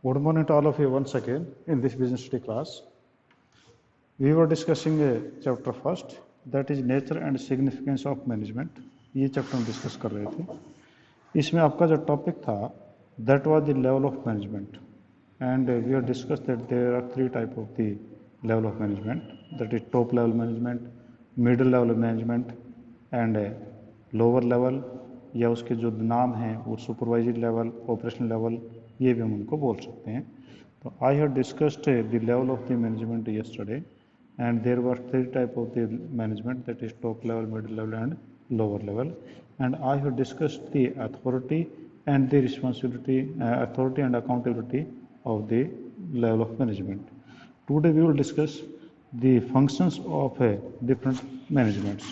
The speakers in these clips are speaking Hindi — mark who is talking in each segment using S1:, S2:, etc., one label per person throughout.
S1: Good morning to all of you once again in this business study class. We were discussing a chapter first, that is nature and significance of management. ये चैप्टर हम डिस्कस कर रहे थे. इसमें आपका जो टॉपिक था that was the level of management, and we have discussed that there are three type of the level of management, that is top level management, middle level management and lower level, या उसके जो नाम हैं वो सुपरवाइजरी लेवल, ऑपरेशनल लेवल, ये भी हम उनको बोल सकते हैं. तो I have discussed the level of the management yesterday, and there were three type of the management, that is top level, middle level and lower level, and I have discussed the authority and the responsibility, authority and accountability of the level of management. Today we will discuss the functions of different managements.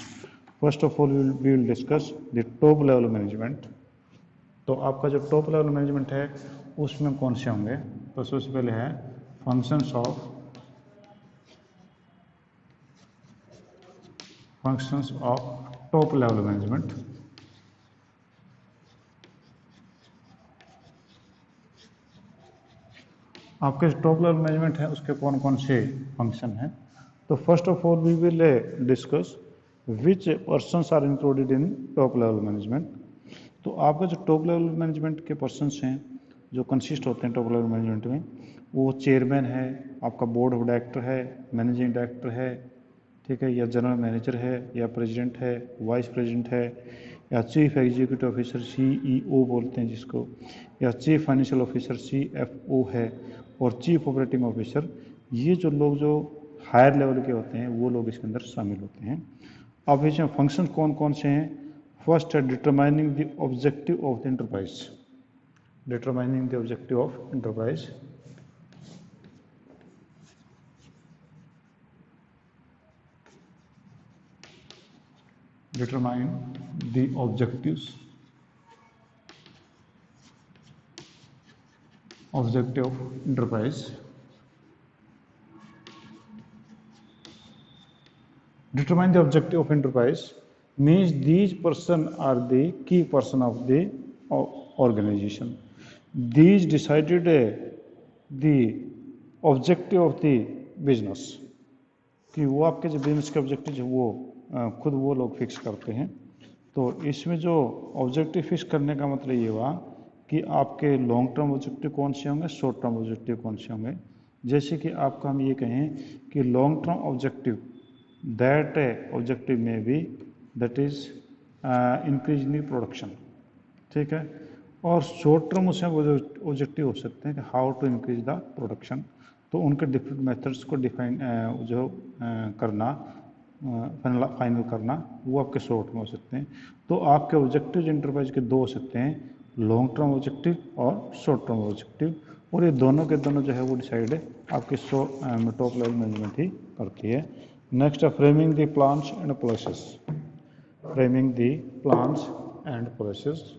S1: First of all we will discuss the top level management. तो आपका जो टॉप लेवल मैनेजमेंट है उसमें कौन से होंगे? तो सबसे पहले है functions of top level management. आपके टॉप लेवल मैनेजमेंट है उसके कौन कौन से फंक्शन हैं? तो first of all we will discuss which persons are included in top level management. तो आपका जो टॉप लेवल मैनेजमेंट के पर्सन्स हैं जो कंसिस्ट होते हैं टॉप लेवल मैनेजमेंट में, वो चेयरमैन है, आपका बोर्ड ऑफ डायरेक्टर है, मैनेजिंग डायरेक्टर है, ठीक है, या जनरल मैनेजर है, या प्रेसिडेंट है, वाइस प्रेसिडेंट है, या चीफ एग्जीक्यूटिव ऑफिसर CEO बोलते हैं जिसको, या चीफ फाइनेंशियल ऑफिसर CFO है, और चीफ ऑपरेटिंग ऑफिसर. ये जो लोग जो हायर लेवल के होते हैं वो लोग इसके अंदर शामिल होते हैं. अब इसमें फंक्शन कौन कौन से हैं? फर्स्ट है determining the objective of the enterprise. Determining the objective of enterprise. Determine the objective of enterprise. Determine the objective of enterprise means these person are the key person of the organization. These decided the objective of the business. कि वो आपके जो बिजनेस के ऑब्जेक्टिव है वो खुद वो लोग फिक्स करते हैं. तो इसमें जो ऑब्जेक्टिव फिक्स करने का मतलब ये हुआ कि आपके लॉन्ग टर्म ऑब्जेक्टिव कौन से होंगे, शॉर्ट टर्म ऑब्जेक्टिव कौन से होंगे. जैसे कि आपको हम ये कहें कि long term objective, that objective में भी that is increase in production, ठीक है, और शॉर्ट टर्म उसमें वो जो ऑब्जेक्टिव हो सकते हैं कि how to increase the production. तो उनके डिफरेंट मेथड्स को डिफाइन करना, फाइनल करना, वो आपके शॉर्ट में हो सकते हैं. तो आपके ऑब्जेक्टिव एंटरप्राइज के दो हो सकते हैं, लॉन्ग टर्म ऑब्जेक्टिव और शॉर्ट टर्म ऑब्जेक्टिव, और ये दोनों के दोनों जो है वो डिसाइड आपके टॉप लेवल मैनेजमेंट ही करती है. नेक्स्ट है framing the plans and process. Framing the plans and process.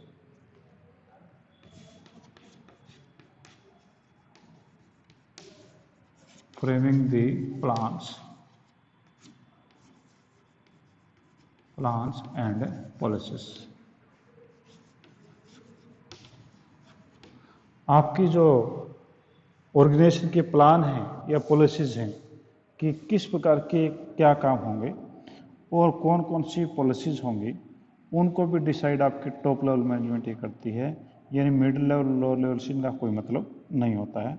S1: Framing the plans and policies. आपकी जो ऑर्गेनाइजेशन के प्लान हैं या पॉलिसीज हैं कि किस प्रकार के क्या काम होंगे और कौन कौन सी पॉलिसीज होंगी, उनको भी डिसाइड आपकी टॉप लेवल मैनेजमेंट ही करती है. यानी मिडिल लेवल, लोअर लेवल से इनका कोई मतलब नहीं होता है.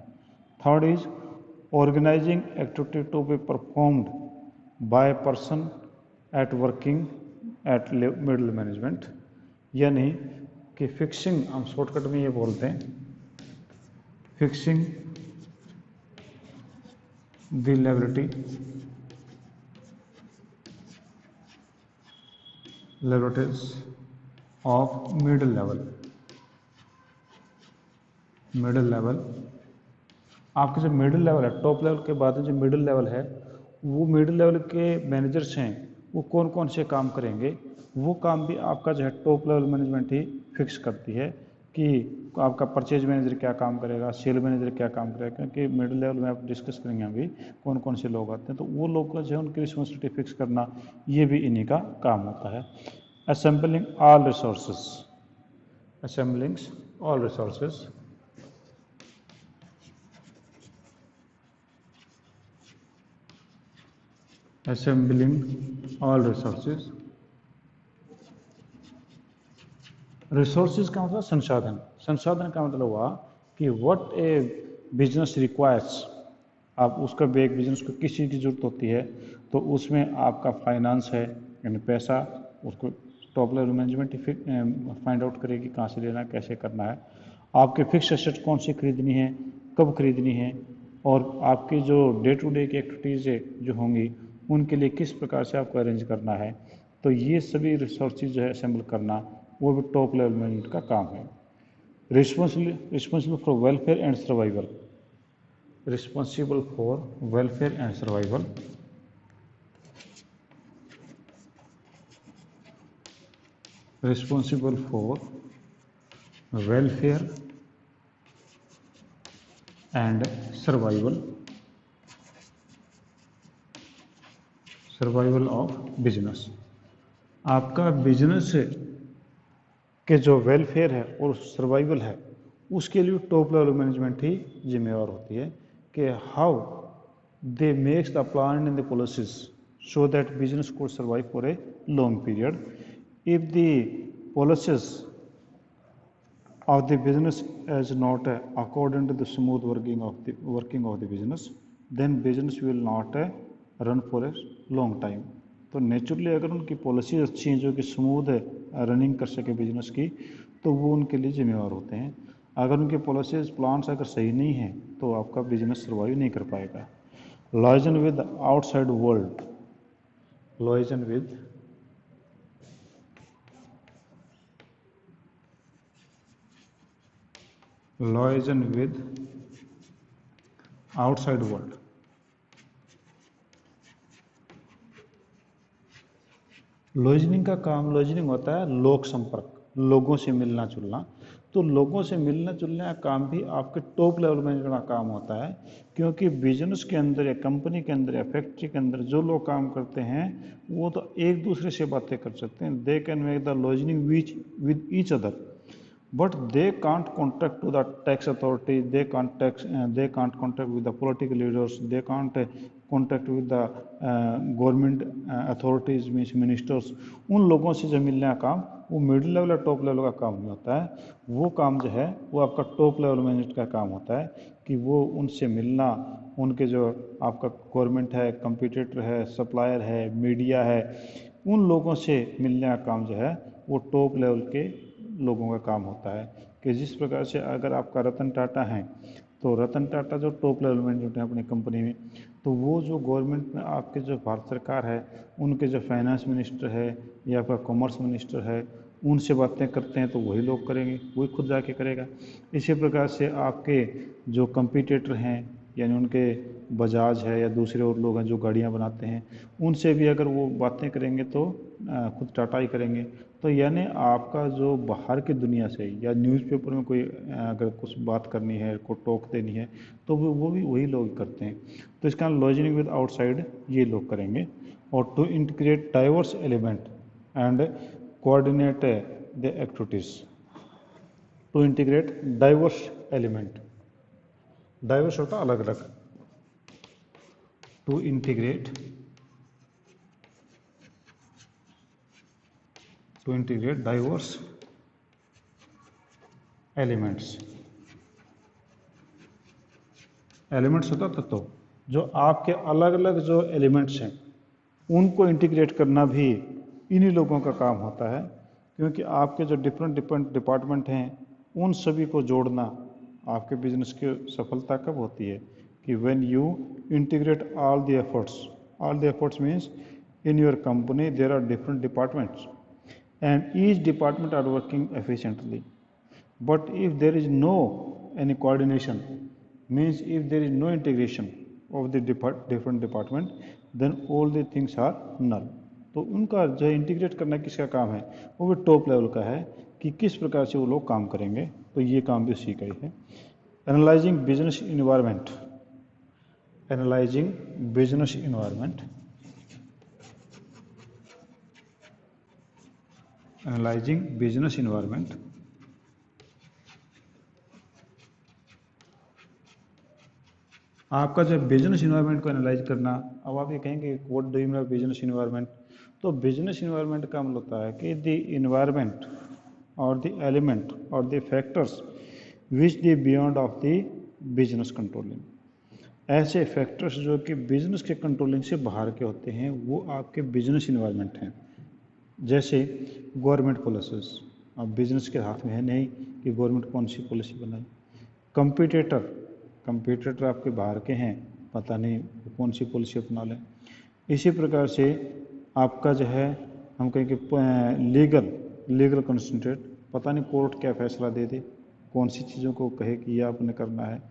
S1: Third is organizing activity to be performed by a person at working at middle management. यानी कि फिक्सिंग, हम शॉर्टकट में ये बोलते हैं, fixing the loyalties of middle level. आपके जो मिडिल लेवल है, टॉप लेवल के बाद जो मिडिल लेवल है, वो मिडिल लेवल के मैनेजर्स हैं, वो कौन कौन से काम करेंगे, वो काम भी आपका जो है टॉप लेवल मैनेजमेंट ही फिक्स करती है कि आपका परचेज मैनेजर क्या काम करेगा, सेल मैनेजर क्या काम करेगा. क्योंकि मिडिल लेवल में आप डिस्कस करेंगे अभी कौन कौन से लोग आते हैं, तो वो लोग का जो है उनकी रिस्पॉन्सिबिलिटी फिक्स करना, ये भी इन्हीं का काम होता है. Assembling all resources. assembling all resources. Resources का मतलब संसाधन, संसाधन का मतलब हुआ कि व्हाट ए बिजनेस रिक्वायर्स, आप उसका एक बिजनेस को किस चीज़ की जरूरत होती है, तो उसमें आपका फाइनेंस है यानी पैसा, उसको top level management find out करेगी कहाँ से लेना कैसे करना है, आपके फिक्स एसेट कौन सी खरीदनी है, कब खरीदनी है, और आपकी जो डे टू डे की एक्टिविटीज़ जो होंगी उनके लिए किस प्रकार से आपको अरेंज करना है। तो ये सभी रिसोर्सेज जो है असेंबल करना वो भी टॉप लेवल मैनेजमेंट का काम है। Responsible for welfare and survival, responsible for welfare and survival, responsible for welfare and survival of business। आपका बिजनेस के जो वेलफेयर है और सर्वाइवल है उसके लिए टॉप लेवल मैनेजमेंट ही जिम्मेवार होती है कि how they makes the plan and the policies so that business could survive for a long period. If the policies of the business is not according to the smooth working of the business, then business will not run for a long time. तो नेचुरली अगर उनकी पॉलिसी अच्छी हैं जो कि स्मूथ रनिंग कर सके बिजनेस की, तो वो उनके लिए जिम्मेवार होते हैं। अगर उनके पॉलिसीज प्लान्स अगर सही नहीं हैं तो आपका बिजनेस सर्वाइव नहीं कर पाएगा। Liaison with outside world, liaison with outside world। लॉइजनिंग का काम, लॉइजनिंग होता है लोक संपर्क, लोगों से मिलना जुलना। तो लोगों से मिलना जुलने का काम भी आपके टॉप लेवल मैनेजमेंट का काम होता है, क्योंकि बिजनेस के अंदर या कंपनी के अंदर या फैक्ट्री के अंदर जो लोग काम करते हैं वो तो एक दूसरे से बातें कर सकते हैं, they can make the liaisoning with each other, but they can't contact to the tax authority, they can't contact with the political leaders, they can't contact with the government authorities means ministers। उन लोगों से जो मिलने का काम वो मिडिल लेवल या टॉप लेवल का काम नहीं होता है, वो काम जो है वो आपका टॉप लेवल मैनेजमेंट का काम होता है कि वो उनसे मिलना, उनके जो आपका गवर्नमेंट है, कंपटीटर है, सप्लायर है, मीडिया है, उन लोगों से मिलने का काम जो है वो टॉप लेवल के लोगों का काम होता है। कि जिस प्रकार से अगर आपका रतन टाटा है तो रतन टाटा जो टॉप लेवल मैनेजमेंट है अपनी कंपनी में, तो वो जो गवर्नमेंट में आपके जो भारत सरकार है उनके जो फाइनेंस मिनिस्टर है या आपका कॉमर्स मिनिस्टर है उनसे बातें करते हैं तो वही लोग करेंगे, वही खुद जाके करेगा। इसी प्रकार से आपके जो कंपटीटर हैं यानी उनके बजाज है या दूसरे और लोग हैं जो गाड़ियाँ बनाते हैं, उनसे भी अगर वो बातें करेंगे तो खुद टाटा ही करेंगे। तो यानी आपका जो बाहर की दुनिया से या न्यूज़पेपर में कोई अगर कुछ बात करनी है, को टोक देनी है, तो वो भी वही लोग करते हैं। तो इसका लॉजिनिंग विद आउटसाइड ये लोग करेंगे। और to integrate diverse element and coordinate the activities, to integrate diverse element, diverse होता अलग अलग, to integrate diverse elements, elements होता तत्व, जो आपके अलग अलग जो एलिमेंट्स हैं उनको इंटीग्रेट करना भी इन्हीं लोगों का काम होता है। क्योंकि आपके जो डिफरेंट डिपार्टमेंट हैं उन सभी को जोड़ना आपके बिजनेस की सफलता कब होती है कि when you integrate all the efforts means in your company there are different departments and each department are working efficiently, but if there is no any coordination, means if there is no integration of the different department, then all the things are null। तो उनका जो इंटीग्रेट करना किसका काम है वो भी टॉप लेवल का है कि किस प्रकार से वो लोग काम करेंगे, तो ये काम भी उसी का ही है। Analysing business environment, analysing business environment, analyzing business environment, आपका जो बिजनेस इन्वायरमेंट को एनालाइज करना। अब आप ये कहेंगे what do you mean business environment, तो बिजनेस इन्वायरमेंट का मतलब होता है कि द इन्वायरमेंट और द एलिमेंट और the factors which the beyond of the business controlling. ऐसे फैक्टर्स जो कि बिजनेस के कंट्रोलिंग से बाहर के होते हैं वो आपके बिजनेस इन्वायरमेंट हैं। जैसे गवर्नमेंट पॉलिसीज, अब बिजनेस के हाथ में है नहीं कि गवर्नमेंट कौन सी पॉलिसी बनाए। कंपटीटर, कंपटीटर आपके बाहर के हैं, पता नहीं कौन सी पॉलिसी अपना लें। इसी प्रकार से आपका जो है हम कहें कि लीगल कंसंट्रेट, पता नहीं कोर्ट क्या फैसला दे दे, कौन सी चीज़ों को कहे कि यह आपने करना है।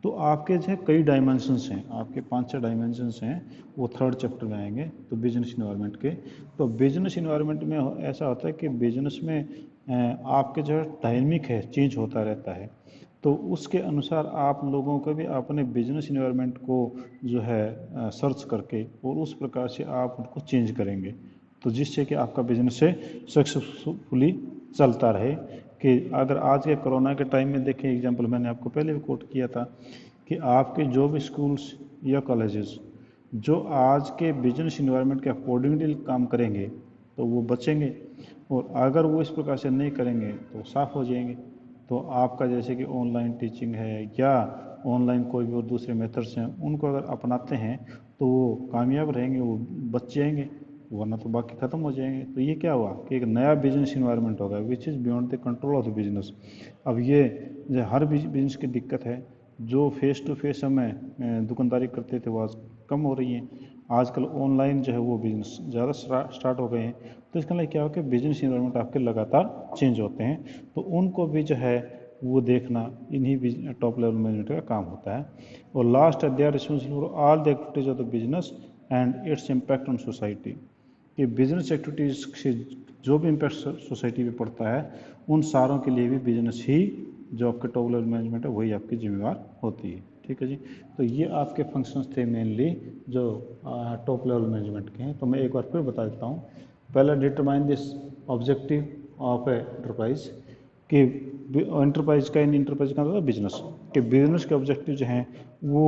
S1: तो आपके जो है कई डायमेंशंस हैं, आपके 5-6 डायमेंशंस हैं, वो थर्ड चैप्टर में आएंगे तो बिजनेस इन्वायरमेंट के। तो बिजनेस इन्वायरमेंट में ऐसा होता है कि बिजनेस में आपके जो डायनेमिक है, चेंज होता रहता है, तो उसके अनुसार आप लोगों को भी अपने बिजनेस इन्वायरमेंट को जो है सर्च करके और उस प्रकार से आप उनको चेंज करेंगे, तो जिससे कि आपका बिजनेस से सक्सेसफुली चलता रहे। कि अगर आज के कोरोना के टाइम में देखें, एग्जांपल मैंने आपको पहले भी कोट किया था कि आपके जो भी स्कूल्स या कॉलेजेस जो आज के बिजनेस इन्वायरमेंट के अकॉर्डिंगली काम करेंगे तो वो बचेंगे, और अगर वो इस प्रकार से नहीं करेंगे तो साफ हो जाएंगे। तो आपका जैसे कि ऑनलाइन टीचिंग है या ऑनलाइन कोई भी और दूसरे मेथड्स हैं, उनको अगर अपनाते हैं तो वो कामयाब रहेंगे, वो बच जाएंगे, वरना तो बाकी ख़त्म हो जाएंगे। तो ये क्या हुआ कि एक नया बिजनेस इन्वायरमेंट होगा which is beyond the control of the business. अब ये जो हर बिजनेस की दिक्कत है, जो फेस टू फेस हमें दुकानदारी करते थे वो आज कम हो रही हैं, आजकल ऑनलाइन जो है वो बिजनेस ज़्यादा स्टार्ट हो गए हैं। तो इसका मतलब क्या हो कि बिजनेस इन्वायरमेंट आपके लगातार चेंज होते हैं, तो उनको भी जो है वो देखना इन्हीं टॉप लेवल मैनेजमेंट का काम होता है। और last they are responsible for all the activities of the business and its impact on society. कि बिजनेस एक्टिविटीज़ से जो भी इम्पैक्ट सोसाइटी पे पड़ता है, उन सारों के लिए भी बिजनेस ही जो आपके टॉप लेवल मैनेजमेंट है वही आपकी जिम्मेवार होती है। ठीक है जी। तो ये आपके फंक्शंस थे मेनली जो टॉप लेवल मैनेजमेंट के हैं। तो मैं एक बार फिर बता देता हूँ। पहला, determine this objective of A enterprise, कि एंटरप्राइज का मतलब बिजनेस के बिजनेस के ऑब्जेक्टिव जो हैं वो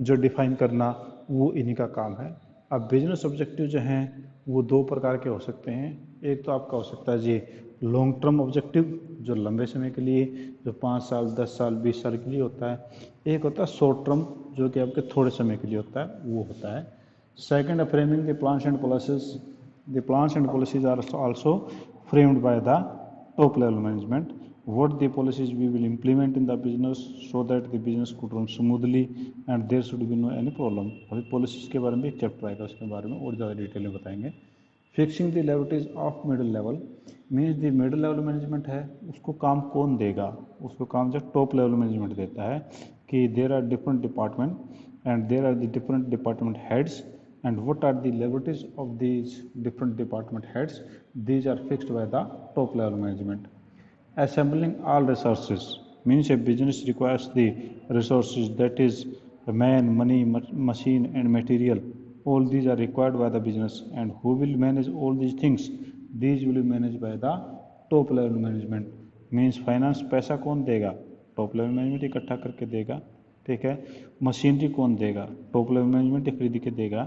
S1: जो डिफाइन करना वो इन्हीं का काम है। अब बिजनेस ऑब्जेक्टिव जो हैं वो दो प्रकार के हो सकते हैं। एक तो आपका हो सकता है जी लॉन्ग टर्म ऑब्जेक्टिव, जो लंबे समय के लिए, जो 5 साल 10 साल 20 साल के लिए होता है। एक होता है शॉर्ट टर्म, जो कि आपके थोड़े समय के लिए होता है, वो होता है। Second, framing the plans and policies. The plans and policies are also framed by the top level management. What the policies we will implement in the business so that the business could run smoothly and there should be no any problem. अभी policies के बारे में एक चैप्टर आएगा, उसके बारे में और ज़्यादा डिटेल में बताएंगे। Fixing the loyalties of middle level means the middle level management है उसको काम कौन देगा, उसको काम जो टॉप लेवल मैनेजमेंट देता है। कि there are different department and there are the different department heads and what are the liberties of these different department heads. These are fixed by the top level management. Assembling all resources means a business requires the resources, that is man, money, machine and material. All these are required by the business, and who will manage all these things? These will be managed by the top level management. Means finance पैसा कौन देगा, टॉप लेवल मैनेजमेंट इकट्ठा करके देगा। ठीक है। मशीनरी कौन देगा, टॉप लेवल मैनेजमेंट खरीद के देगा।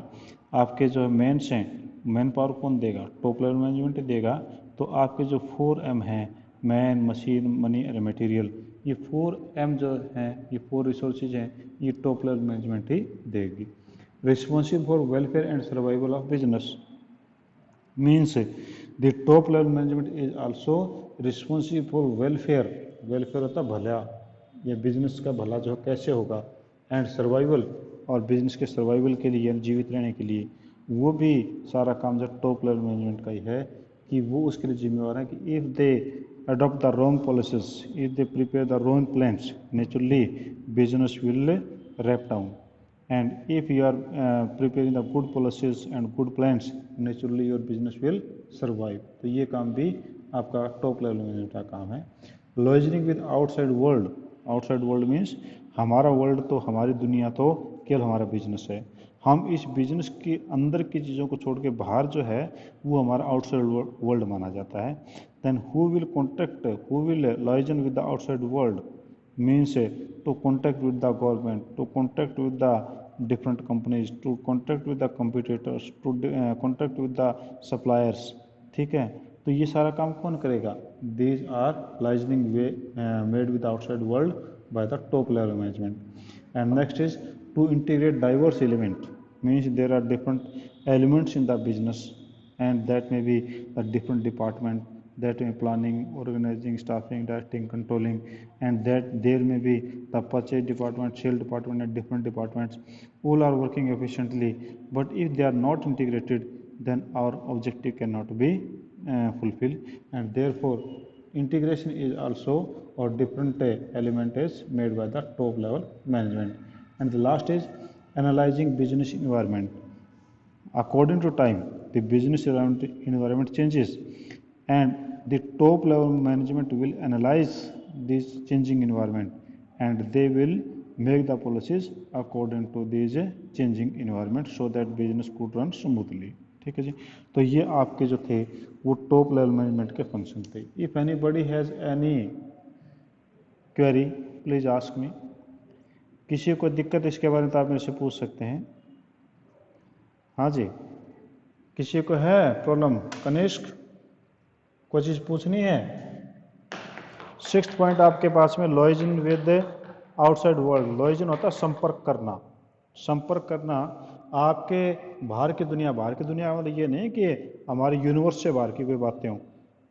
S1: आपके जो मेंस हैं, मैन पावर कौन देगा, टॉप लेवल मैनेजमेंट देगा। तो आपके जो 4M हैं, मैन, मशीन, मनी और मटेरियल, ये 4M जो हैं, ये 4 रिसोर्सेज हैं, ये टॉप लेवल मैनेजमेंट ही देगी। Responsible for welfare and survival of business means the top level management is also responsible for welfare. Welfare होता भला, ये बिजनेस का भला जो कैसे होगा, एंड सर्वाइवल, और बिजनेस के सर्वाइवल के लिए, जीवित रहने के लिए, वो भी सारा काम जो टॉप लेवल मैनेजमेंट का ही है। कि वो उसके लिए जिम्मेवार है कि if they adopt the wrong policies, if they prepare the wrong plans, naturally business will wrap down. And if you are preparing the good policies and good plans, naturally your business will survive. तो ये काम भी आपका टॉप लेवल मैनेजमेंट का काम है। Lodging with outside world, outside world means हमारा वर्ल्ड तो, हमारी दुनिया तो केवल हमारा बिजनेस है। हम इस बिजनेस के अंदर की चीज़ों को छोड़ के बाहर जो है वो हमारा आउटसाइड वर्ल्ड माना जाता है। Then who will contact, who will liaison with the outside world, means to contact with the government, to contact with the different companies, to contact with the competitors, to contact with the suppliers. ठीक है, तो ये सारा काम कौन करेगा? These are licensing made with the outside world by the top level management. And next is to integrate diverse element, means there are different elements in the business, and that may be a different department, that may planning, organizing, staffing, directing, controlling, and that there may be the purchase department, sales department, and different departments. All are working efficiently, but if they are not integrated, then our objective cannot be fulfilled, and therefore integration is also, or different element is made by the top level management. And the last is analyzing business environment. According to time, the business environment changes, and the top level management will analyze this changing environment, and they will make the policies according to this changing environment so that business could run smoothly. ठीक है जी, तो ये आपके जो थे वो टॉप लेवल मैनेजमेंट के फंक्शन थे. If anybody has any query please ask me. किसी को दिक्कत इसके बारे में तो आप मेरे से पूछ सकते हैं. हाँ जी, किसी को है प्रॉब्लम? कनिष्क, कोई चीज़ पूछनी है? 6th पॉइंट आपके पास में लॉइजन विद आउटसाइड वर्ल्ड. लॉइजन होता है संपर्क करना. संपर्क करना आपके बाहर की दुनिया मतलब ये नहीं कि हमारे यूनिवर्स से बाहर की कोई बातें हों.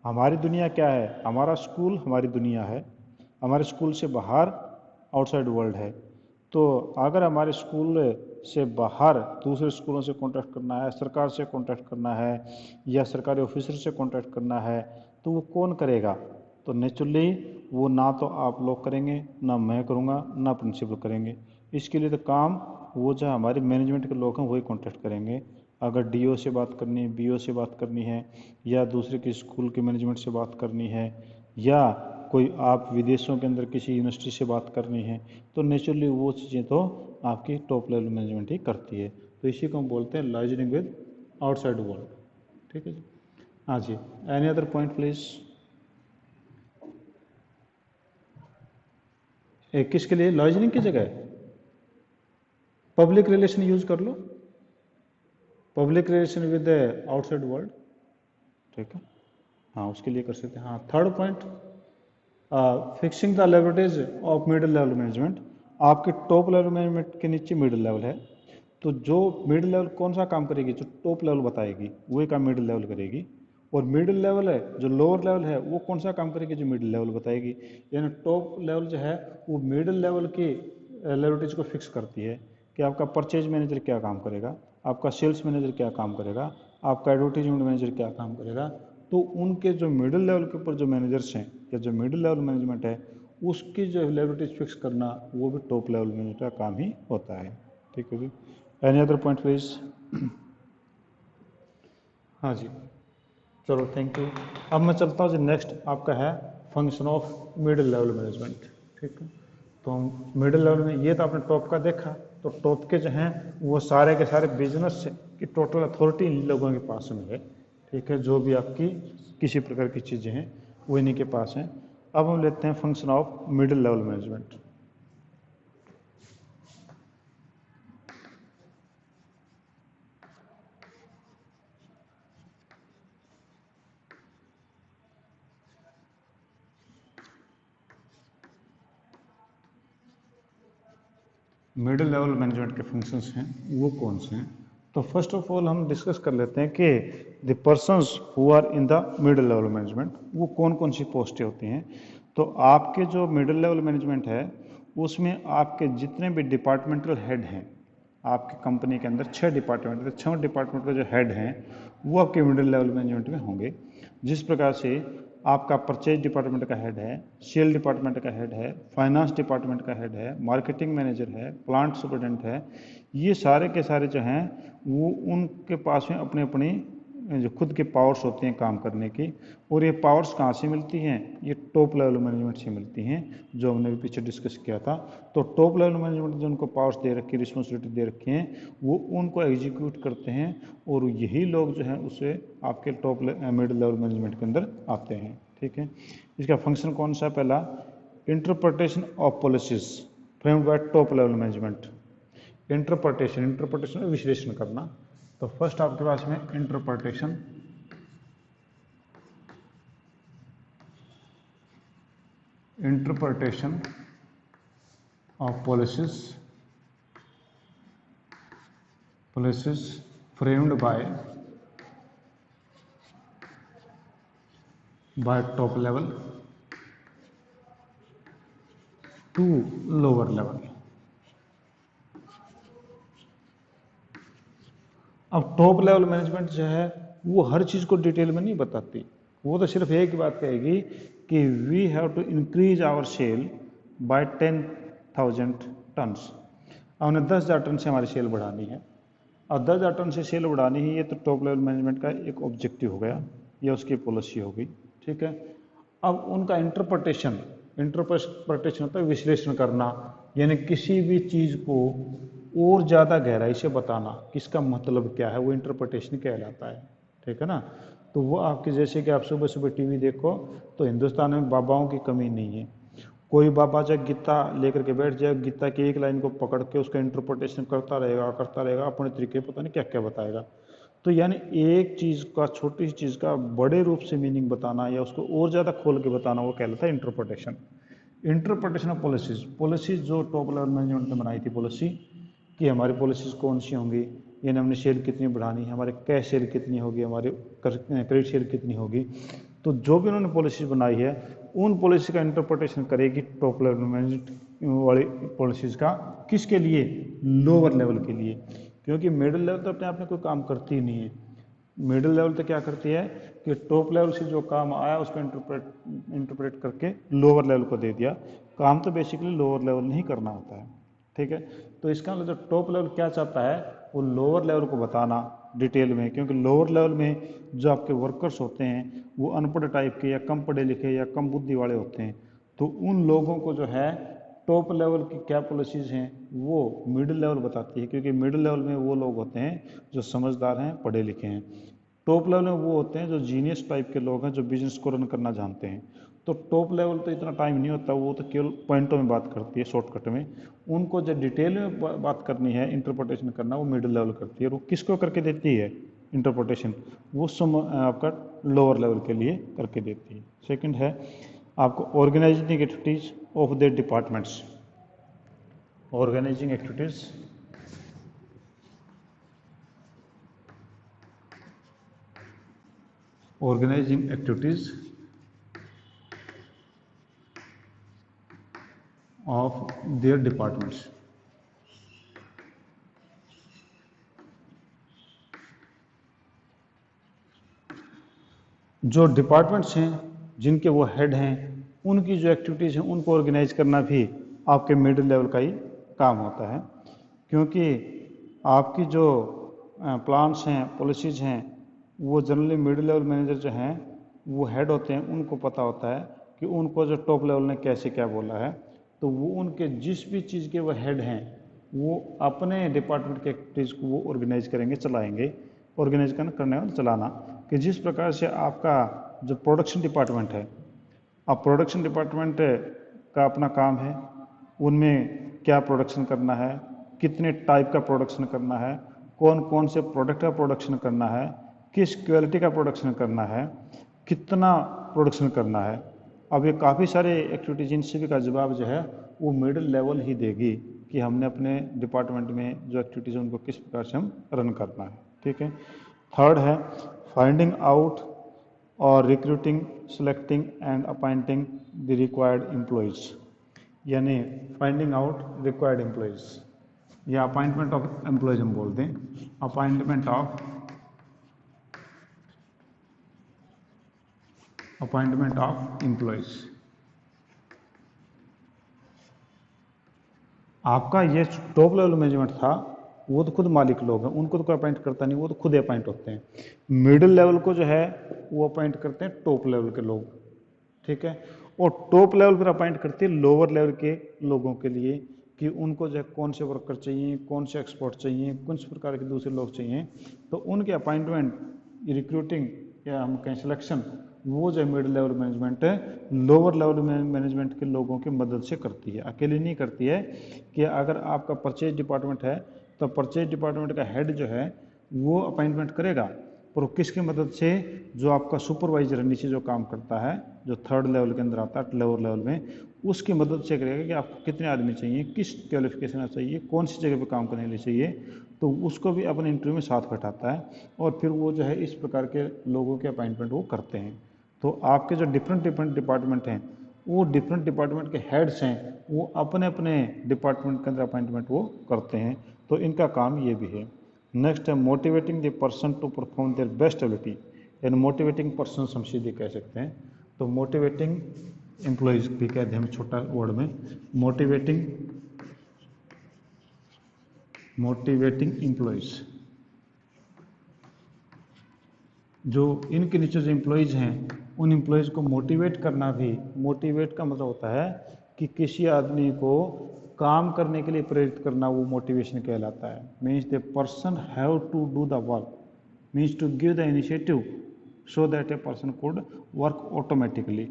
S1: हमारी दुनिया क्या है? हमारा स्कूल हमारी दुनिया है. हमारे स्कूल से बाहर आउटसाइड वर्ल्ड है. तो अगर हमारे स्कूल से बाहर दूसरे स्कूलों से कांटेक्ट करना है, सरकार से कांटेक्ट करना है, या सरकारी ऑफिसर से कांटेक्ट करना है, तो वो कौन करेगा? तो नेचुरली वो ना तो आप लोग करेंगे, ना मैं करूँगा, ना प्रिंसिपल करेंगे. इसके लिए तो काम वो जो हमारे मैनेजमेंट के लोग हैं वही कांटेक्ट करेंगे. अगर डीओ से बात करनी है, बीओ से बात करनी है, या दूसरे किसी स्कूल के मैनेजमेंट से बात करनी है, या कोई आप विदेशों के अंदर किसी यूनिवर्सिटी से बात करनी है, तो नेचुरली वो चीज़ें तो आपकी टॉप लेवल मैनेजमेंट ही करती है. तो इसी को हम बोलते हैं लाइजनिंग विद आउटसाइड वर्ल्ड. ठीक है जी. हाँ जी, एनी अदर पॉइंट प्लीज. किसके लिए लाइजनिंग की जगह पब्लिक रिलेशन यूज कर लो. Public relation with outside world. ठीक है, हाँ उसके लिए कर सकते हैं. हाँ, 3rd point fixing the leverage of middle level management. आपके टॉप लेवल मैनेजमेंट के नीचे मिडिल लेवल है, तो जो मिडिल लेवल कौन सा काम करेगी? जो टॉप लेवल बताएगी वही काम मिडिल लेवल करेगी. और मिडिल लेवल है जो लोअर लेवल है वो कौन सा काम करेगी? जो मिडिल लेवल बताएगी. यानी टॉप लेवल जो है वो मिडिल लेवल की लेवरेज को फिक्स करती है कि आपका परचेज मैनेजर क्या काम करेगा, आपका सेल्स मैनेजर क्या काम करेगा, आपका एडवर्टीजमेंट मैनेजर क्या काम करेगा. तो उनके जो मिडिल लेवल के ऊपर जो मैनेजर्स हैं या जो मिडिल लेवल मैनेजमेंट है उसकी जो लेवरेज फिक्स करना वो भी टॉप लेवल मैनेजमेंट का काम ही होता है. ठीक है जी. Any other point please. हाँ जी, चलो थैंक यू. अब मैं चलता हूँ जी. नेक्स्ट आपका है function of middle level management. ठीक है, तो मिडिल लेवल में ये तो आपने टॉप का देखा. तो टॉप के जो हैं वो सारे के सारे बिजनेस की टोटल अथॉरिटी इन लोगों के पास में है. ठीक है, जो भी आपकी किसी प्रकार की चीज़ें हैं वो इन्हीं के पास हैं. अब हम लेते हैं function of middle level management. Middle level management के फंक्शंस हैं वो कौन से हैं? तो फर्स्ट ऑफ ऑल हम डिस्कस कर लेते हैं कि the persons who are in the middle level management वो कौन कौन सी पोस्टें होती हैं. तो आपके जो मिडिल लेवल मैनेजमेंट है उसमें आपके जितने भी डिपार्टमेंटल हेड हैं, आपकी कंपनी के अंदर 6 डिपार्टमेंट, 6 डिपार्टमेंट के जो हेड हैं वो आपके मिडिल लेवल मैनेजमेंट में होंगे. जिस प्रकार से आपका परचेज डिपार्टमेंट का हेड है, सेल डिपार्टमेंट का हेड है, फाइनेंस डिपार्टमेंट का हेड है, मार्केटिंग मैनेजर है, प्लांट सुपरडेंट है, ये सारे के सारे जो हैं वो उनके पास में अपने अपनी जो खुद के पावर्स होते हैं काम करने की. और ये पावर्स कहाँ से मिलती हैं? ये टॉप लेवल मैनेजमेंट से मिलती हैं, जो हमने भी पीछे डिस्कस किया था. तो टॉप लेवल मैनेजमेंट जो उनको पावर्स दे रखी, रिस्पॉन्सिबिलिटी दे रखी हैं, वो उनको एग्जीक्यूट करते हैं, और यही लोग जो हैं उसे आपके टॉप मिडिल लेवल मैनेजमेंट के अंदर आते हैं. ठीक है, इसका फंक्शन कौन सा है? पहला interpretation of policies framed by top level management. Interpretation विश्लेषण करना। तो फर्स्ट आपके पास में interpretation of policies framed by top level to lower level। अब टॉप लेवल मैनेजमेंट जो है वो हर चीज को डिटेल में नहीं बताती, वो तो सिर्फ एक बात कहेगी कि we have to increase our sale by 10,000 tons. हमने 10,000 टन से हमारी सेल बढ़ानी है, और 10,000 टन से सेल बढ़ानी ही, ये तो टॉप लेवल मैनेजमेंट का एक ऑब्जेक्टिव हो गया, या उसकी पॉलिसी हो गई, ठीक है। अब उनका इंटरप्रिटेशन होता है विश्लेषण करना, यानी किसी भी चीज़ को और ज़्यादा गहराई से बताना, किसका मतलब क्या है, वो इंटरप्रिटेशन कहलाता है, ठीक है ना। तो वो आपके जैसे कि आप सुबह सुबह टीवी देखो तो हिंदुस्तान में बाबाओं की कमी नहीं है। कोई बाबा जब गीता लेकर के बैठ जाए, गीता की एक लाइन को पकड़ के उसका इंटरप्रिटेशन करता रहेगा अपने तरीके, पता नहीं क्या क्या बताएगा। तो यानी एक चीज़ का, छोटी सी चीज़ का बड़े रूप से मीनिंग बताना या उसको और ज़्यादा खोल के बताना, वो कहलाता है इंटरप्रिटेशन ऑफ पॉलिसीज जो टॉप लेवल मैनेजमेंट ने बनाई थी पॉलिसी, कि हमारी पॉलिसीज कौन सी होंगी, यानी हमने शेयर कितनी बढ़ानी है, हमारे कैश शेयर कितनी होगी, हमारे क्रेडिट शेयर कितनी होगी। तो जो भी उन्होंने पॉलिसी बनाई है, उन पॉलिसी का इंटरप्रिटेशन करेगी टॉप लेवल मैनेजमेंट वाली पॉलिसीज का, किसके लिए, लोअर लेवल के लिए। क्योंकि मिडिल लेवल तो अपने आप में कोई काम करती ही नहीं है। मिडिल लेवल तो क्या करती है कि टॉप लेवल से जो काम आया उसको इंटरप्रेट करके लोअर लेवल को दे दिया। काम तो बेसिकली लोअर लेवल नहीं करना होता है, ठीक है। तो इसका मतलब जो टॉप लेवल क्या चाहता है, वो लोअर लेवल को बताना डिटेल में, क्योंकि लोअर लेवल में जो आपके वर्कर्स होते हैं वो अनपढ़ टाइप के या कम पढ़े लिखे या कम बुद्धि वाले होते हैं। तो उन लोगों को जो है टॉप लेवल की क्या पॉलिसीज हैं वो मिडिल लेवल बताती है, क्योंकि मिडिल लेवल में वो लोग होते हैं जो समझदार हैं, पढ़े लिखे हैं। टॉप लेवल में वो होते हैं जो जीनियस टाइप के लोग हैं, जो बिजनेस को रन करना जानते हैं। तो टॉप लेवल तो इतना टाइम नहीं होता, वो तो केवल पॉइंटों में बात करती है, शॉर्टकट में। उनको जो डिटेल में बात करनी है, इंटरप्रिटेशन करना, वो मिडिल लेवल करती है। और वो किसको करके देती है इंटरप्रिटेशन, वो आपका लोअर लेवल के लिए करके देती है। सेकंड है आपको organising activities of the departments. Organising activities of their departments। जो डिपार्टमेंट्स हैं, जिनके वो हेड हैं, उनकी जो एक्टिविटीज़ हैं उनको ऑर्गेनाइज करना भी आपके मिडिल लेवल का ही काम होता है। क्योंकि आपकी जो प्लान्स हैं, पॉलिसीज़ हैं, वो जनरली मिडिल लेवल मैनेजर जो हैं वो हेड होते हैं, उनको पता होता है कि उनको जो टॉप लेवल ने कैसे क्या बोला है। तो वो उनके जिस भी चीज़ के वो हेड हैं, वो अपने डिपार्टमेंट के एक्टिविटीज़ को वो ऑर्गेनाइज करेंगे, चलाएंगे। ऑर्गेनाइज करने वाला चलाना, कि जिस प्रकार से आपका जो प्रोडक्शन डिपार्टमेंट है, अब प्रोडक्शन डिपार्टमेंट का अपना काम है, उनमें क्या प्रोडक्शन करना है, कितने टाइप का प्रोडक्शन करना है, कौन कौन से प्रोडक्ट का प्रोडक्शन करना है, किस क्वालिटी का प्रोडक्शन करना है, कितना प्रोडक्शन करना है। अब ये काफ़ी सारे एक्टिविटीज, इन सभी का जवाब जो है वो मिडिल लेवल ही देगी, कि हमने अपने डिपार्टमेंट में जो एक्टिविटीज़ हैं उनको किस प्रकार से हम रन करना है, ठीक है। थर्ड है फाइंडिंग आउट और recruiting, selecting and appointing the required employees. यानी फाइंडिंग आउट रिक्वायर्ड एम्प्लॉयज़ या अपॉइंटमेंट ऑफ एम्प्लॉयज़ हम बोलते हैं, अपॉइंटमेंट ऑफ एम्प्लॉयज़। आपका ये टॉप लेवल मैनेजमेंट था, वो तो खुद मालिक लोग हैं, उनको तो कोई अपॉइंट करता नहीं, वो तो खुद अपॉइंट होते हैं। मिडिल लेवल को जो है वो अपॉइंट करते हैं टॉप लेवल के लोग, ठीक है। और टॉप लेवल पर अपॉइंट करते हैं लोअर लेवल के लोगों के लिए, कि उनको जो है कौन से वर्कर चाहिए, कौन से एक्सपर्ट चाहिए, किस प्रकार के दूसरे लोग चाहिए। तो उनके अपॉइंटमेंट, रिक्रूटिंग या हम कहें सिलेक्शन, वो जो मिडिल लेवल मैनेजमेंट है लोअर लेवल मैनेजमेंट के लोगों की मदद से करती है, अकेले नहीं करती है। कि अगर आपका परचेज डिपार्टमेंट है तो परचेज डिपार्टमेंट का हेड जो है वो अपॉइंटमेंट करेगा, पर किसकी मदद से, जो आपका सुपरवाइजर है नीचे जो काम करता है, जो थर्ड लेवल के अंदर आता है लोअर लेवल में, उसकी मदद से करेगा कि आपको कितने आदमी चाहिए, किस क्वालिफिकेशन चाहिए, कौन सी जगह पे काम करने के लिए चाहिए, तो उसको भी अपने इंटरव्यू में साथ बैठाता है और फिर वो जो है इस प्रकार के लोगों के अपॉइंटमेंट वो करते हैं। तो आपके जो डिफरेंट डिफरेंट डिपार्टमेंट हैं वो डिफरेंट डिपार्टमेंट के हेड्स हैं, वो अपने अपने डिपार्टमेंट के अंदर अपॉइंटमेंट वो करते हैं, तो इनका काम ये भी है। नेक्स्ट है motivating the person to perform their best ability, यानी मोटिवेटिंग पर्सन हम सीधे कह सकते हैं। तो मोटिवेटिंग एम्प्लॉयज भी कहते हैं हम छोटा वर्ड में, मोटिवेटिंग एम्प्लॉयज, जो इनके नीचे जो एम्प्लॉयज़ हैं उन एम्प्लॉयज़ को मोटिवेट करना भी, मोटिवेट का मतलब होता है कि किसी आदमी को काम करने के लिए प्रेरित करना, वो मोटिवेशन कहलाता है। Means the person have to do the work, means to give the initiative so that a person could work automatically.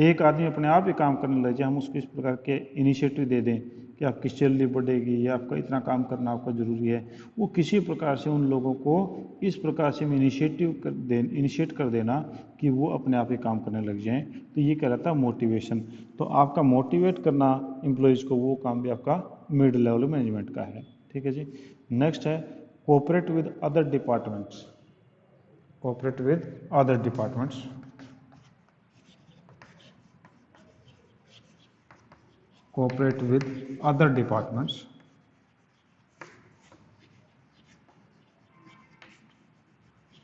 S1: एक आदमी अपने आप ही काम करने लग जाए, हम उसको इस प्रकार के इनिशिएटिव दे दें कि आपकी सैलरी बढ़ेगी या आपका इतना काम करना आपका ज़रूरी है, वो किसी प्रकार से उन लोगों को इस प्रकार से इनिशिएट कर देना कि वो अपने आप ही काम करने लग जाएं, तो ये कहलाता है मोटिवेशन। तो आपका मोटिवेट करना एम्प्लॉयज़ को, वो काम भी आपका मिड लेवल मैनेजमेंट का है। ठीक है जी। नेक्स्ट है cooperate with other departments, cooperate with other departments, cooperate with other departments,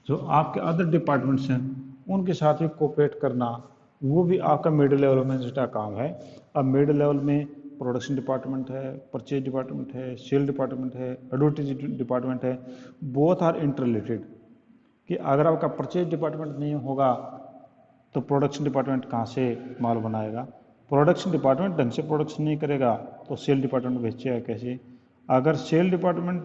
S1: जो आपके अदर डिपार्टमेंट्स हैं उनके साथ भी कोऑपरेट करना, वो भी आपका मिडिल लेवल मैनेजमेंट का काम है। अब मिडिल लेवल में प्रोडक्शन डिपार्टमेंट है, परचेज डिपार्टमेंट है, सेल डिपार्टमेंट है, एडवर्टाइजिंग डिपार्टमेंट है, बोथ आर इंटर रिलेटेड। कि अगर आपका परचेज डिपार्टमेंट नहीं होगा तो प्रोडक्शन डिपार्टमेंट कहाँ से माल बनाएगा, प्रोडक्शन डिपार्टमेंट ढंग से प्रोडक्शन नहीं करेगा तो सेल डिपार्टमेंट बेचेगा कैसे। अगर सेल डिपार्टमेंट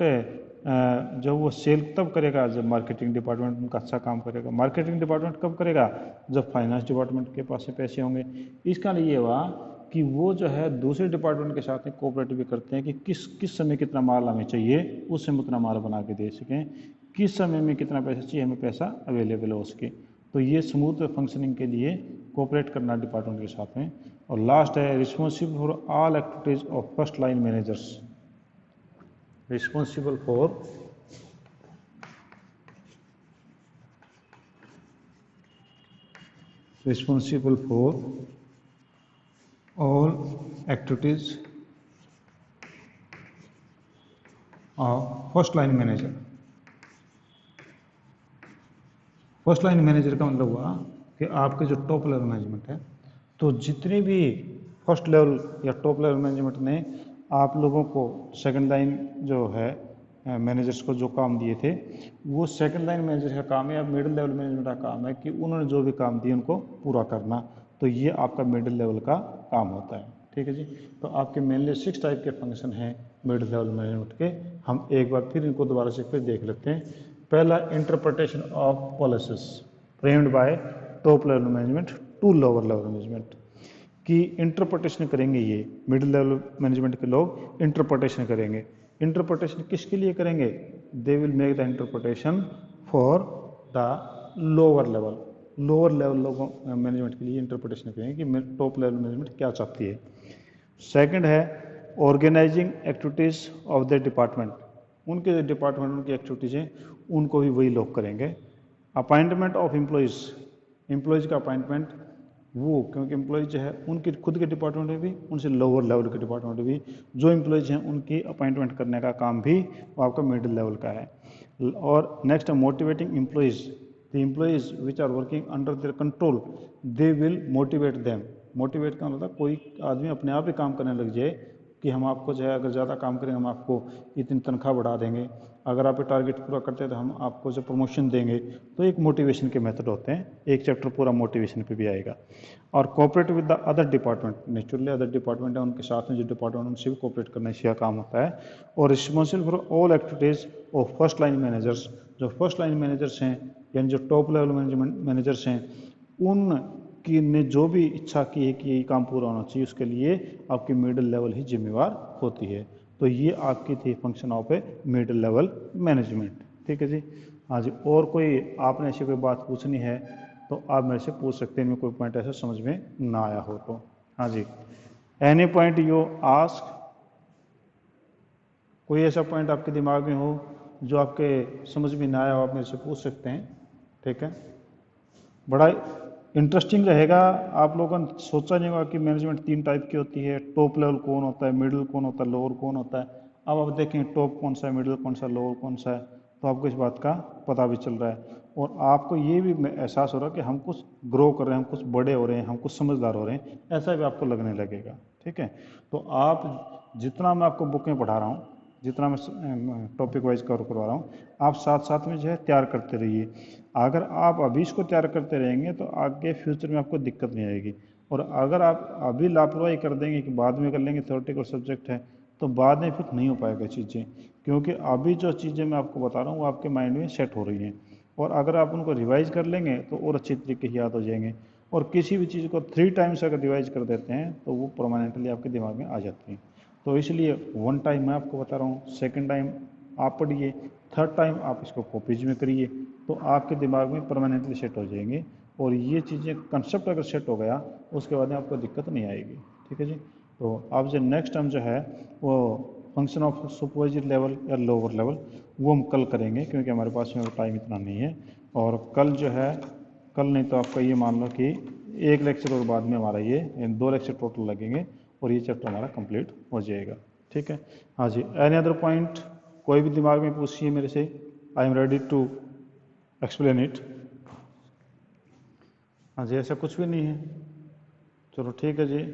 S1: जब वो सेल तब करेगा जब मार्केटिंग डिपार्टमेंट उनका अच्छा काम करेगा, मार्केटिंग डिपार्टमेंट कब करेगा, जब फाइनेंस डिपार्टमेंट के पास से पैसे होंगे। इसका लिए ये हुआ कि वो जो है दूसरे डिपार्टमेंट के साथ में कोऑपरेट भी करते हैं कि किस समय कितना माल हमें चाहिए, उस समय उतना माल बना के दे सकें, किस समय में कितना पैसा चाहिए हमें पैसा अवेलेबल हो सके। तो ये स्मूथ फंक्शनिंग के लिए कोऑपरेट करना डिपार्टमेंट के साथ में। और लास्ट है responsible for all activities of first line managers, responsible for all activities of first line manager. First line manager का मतलब हुआ कि आपके जो टॉप लेवल मैनेजमेंट है, तो जितनी भी फर्स्ट लेवल या टॉप लेवल मैनेजमेंट ने आप लोगों को सेकंड लाइन जो है मैनेजर्स को जो काम दिए थे, वो सेकंड लाइन मैनेजर का काम है या मिडिल लेवल मैनेजमेंट का काम है कि उन्होंने जो भी काम दिए उनको पूरा करना। तो ये आपका मिडिल लेवल का काम होता है। ठीक है जी। तो आपके मेनली 6 टाइप के फंक्शन हैं मिडिल लेवल मैनेजमेंट के। हम एक बार फिर इनको दोबारा से फिर देख लेते हैं। पहला, interpretation of policies framed by top level management to lower level management. कि इंटरप्रिटेशन करेंगे ये मिडिल लेवल मैनेजमेंट के लोग, इंटरप्रिटेशन करेंगे। इंटरप्रिटेशन किसके लिए करेंगे, they will make the interpretation for the lower level, lower level लोगों मैनेजमेंट के लिए इंटरप्रिटेशन करेंगे कि टॉप लेवल मैनेजमेंट क्या चाहती है। सेकंड है organising activities of the department, उनके डिपार्टमेंट उनकी एक्टिविटीज़ हैं उनको भी वही लोग करेंगे। अपॉइंटमेंट ऑफ एम्प्लॉयज़, एम्प्लॉयज़ का अपॉइंटमेंट वो, क्योंकि एम्प्लॉयज़ जो है उनके खुद के डिपार्टमेंट में भी, उनसे लोअर लेवल के डिपार्टमेंट में भी जो एम्प्लॉयज़ हैं उनकी अपॉइंटमेंट करने का काम भी वो आपका मिडिल लेवल का है। और नेक्स्ट है motivating employees, the employees which are working under their control they will motivate them. Motivate का मतलब कोई आदमी अपने आप ही काम करने लग जाए कि हम आपको जो है अगर ज़्यादा काम करेंगे हम आपको इतनी तनख्वाह बढ़ा देंगे, अगर आप ये टारगेट पूरा करते हैं तो हम आपको जो प्रमोशन देंगे। तो एक मोटिवेशन के मेथड होते हैं, एक चैप्टर पूरा मोटिवेशन पे भी आएगा। और cooperate with the other department, naturally other department है उनके साथ में जो डिपार्टमेंट उनसे भी कोऑपरेट करना इसका काम होता है। और responsible for all activities of first line managers, जो फर्स्ट लाइन मैनेजर्स हैं यानी जो टॉप लेवल मैनेजमेंट मैनेजर्स हैं उन की ने जो भी इच्छा की है कि ये काम पूरा होना चाहिए, उसके लिए आपकी मिडिल लेवल ही जिम्मेवार होती है। तो ये आपकी थी function of a middle level management. ठीक है जी। हाँ जी, और कोई आपने ऐसी कोई बात पूछनी है तो आप मेरे से पूछ सकते हैं, मेरे कोई पॉइंट ऐसा समझ में ना आया हो तो। हाँ जी, एनी पॉइंट यू आस्क, कोई ऐसा पॉइंट आपके दिमाग में हो जो आपके समझ में ना आया हो, आप मेरे से पूछ सकते हैं। ठीक है, बड़ा इंटरेस्टिंग रहेगा। आप लोगों ने सोचा नहीं होगा कि मैनेजमेंट 3 टाइप की होती है, टॉप लेवल कौन होता है, मिडिल कौन होता है, लोअर कौन होता है। अब आप देखें टॉप कौन सा है, मिडिल कौन सा, लोअर कौन सा है, तो आपको इस बात का पता भी चल रहा है। और आपको ये भी एहसास हो रहा है कि हम कुछ ग्रो कर रहे हैं, हम कुछ बड़े हो रहे हैं, हम कुछ समझदार हो रहे हैं, ऐसा भी आपको लगने लगेगा। ठीक है, तो आप जितना मैं आपको बुक में पढ़ा रहा हूँ, जितना मैं टॉपिक वाइज कवर करवा रहा हूँ, आप साथ साथ में जो है तैयार करते रहिए। अगर आप अभी इसको तैयार करते रहेंगे तो आगे फ्यूचर में आपको दिक्कत नहीं आएगी। और अगर आप अभी लापरवाही कर देंगे कि बाद में कर लेंगे, थ्योरेटिकल सब्जेक्ट है, तो बाद में फिर नहीं हो पाएगा चीज़ें। क्योंकि अभी जो चीज़ें मैं आपको बता रहा हूँ वो आपके माइंड में सेट हो रही हैं, और अगर आप उनको रिवाइज कर लेंगे तो और अच्छी तरीके से याद हो जाएंगे। और किसी भी चीज़ को 3 टाइम्स अगर रिवाइज कर देते हैं तो वो परमानेंटली आपके दिमाग में आ जाती है। तो इसलिए 1 टाइम मैं आपको बता रहा हूँ, 2nd टाइम आप पढ़िए, 3rd टाइम आप इसको कॉपीज में करिए, तो आपके दिमाग में परमानेंटली सेट हो जाएंगे। और ये चीज़ें कंसेप्ट अगर सेट हो गया उसके बाद में आपको दिक्कत नहीं आएगी। ठीक है जी। तो आप जो नेक्स्ट टाइम जो है वो फंक्शन ऑफ सुपरवाइजरी लेवल या लोअर लेवल वो हम कल करेंगे, क्योंकि हमारे पास में टाइम इतना नहीं है। और कल जो है, कल नहीं तो आपका ये मान लो कि 1 लेक्चर और बाद में हमारा ये 2 लेक्चर टोटल लगेंगे और ये चैप्टर हमारा कंप्लीट हो जाएगा। ठीक है। हाँ जी, एनी अदर पॉइंट कोई भी दिमाग में पूछिए मेरे से, I am ready to explain it. हाँ जी, ऐसा कुछ भी नहीं है। चलो ठीक है जी।